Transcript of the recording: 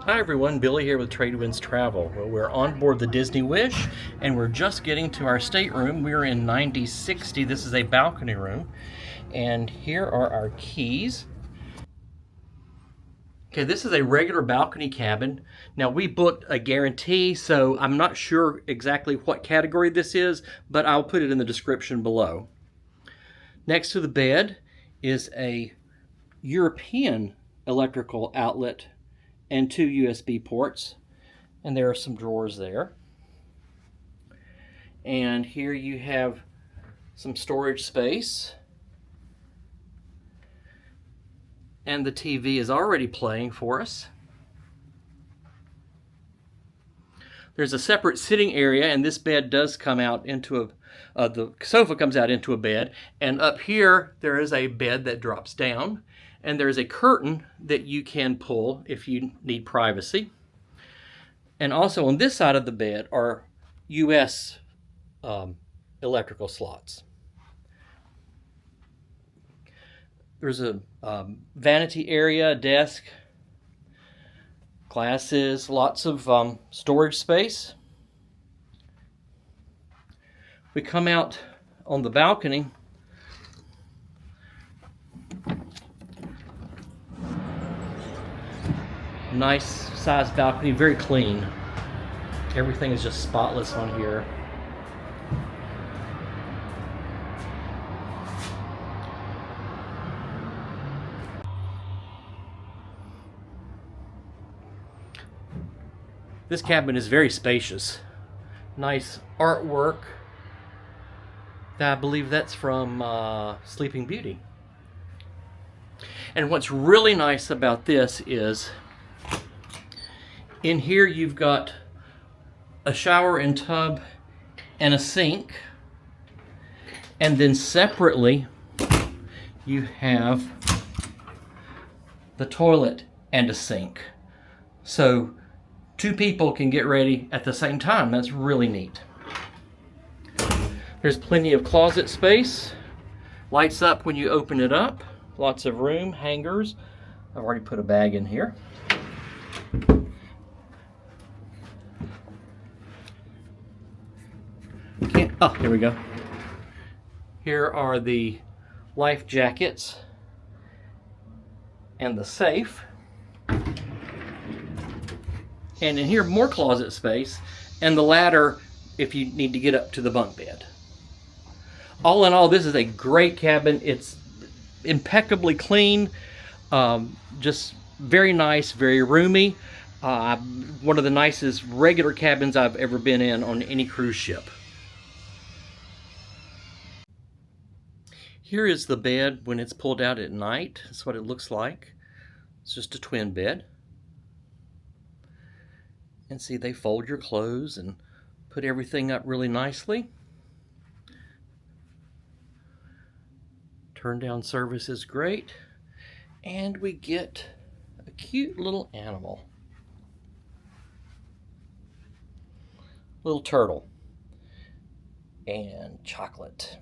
Hi everyone, Billy here with Tradewinds Travel. Well, we're on board the Disney Wish and we're just getting to our stateroom. We're in 9060. This is a balcony room. And here are our keys. Okay, this is a regular balcony cabin. Now we booked a guarantee, so I'm not sure exactly what category this is, but I'll put it in the description below. Next to the bed is a European electrical outlet and 2 USB ports, and there are some drawers there. And here you have some storage space, and the TV is already playing for us. There's a separate sitting area, and this bed does come out into the sofa comes out into a bed, and up here there is a bed that drops down, and there's a curtain that you can pull if you need privacy. And also on this side of the bed are US electrical slots. There's a vanity area, desk, glasses, lots of storage space. We come out on the balcony. Nice sized balcony, very clean. Everything is just spotless on here. This cabin is very spacious. Nice artwork. I believe that's from Sleeping Beauty. And what's really nice about this is in here you've got a shower and tub and a sink, and then separately you have the toilet and a sink. So 2 people can get ready at the same time. That's really neat. There's plenty of closet space. Lights up when you open it up. Lots of room, hangers. I've already put a bag in here. Oh, here we go. Here are the life jackets and the safe. And in here, more closet space and the ladder if you need to get up to the bunk bed. All in all, this is a great cabin. It's impeccably clean, just very nice, very roomy. One of the nicest regular cabins I've ever been in on any cruise ship. Here is the bed when it's pulled out at night. That's what it looks like. It's just a twin bed. And see, they fold your clothes and put everything up really nicely. Turn down service is great. And we get a cute little animal. Little turtle. And chocolate.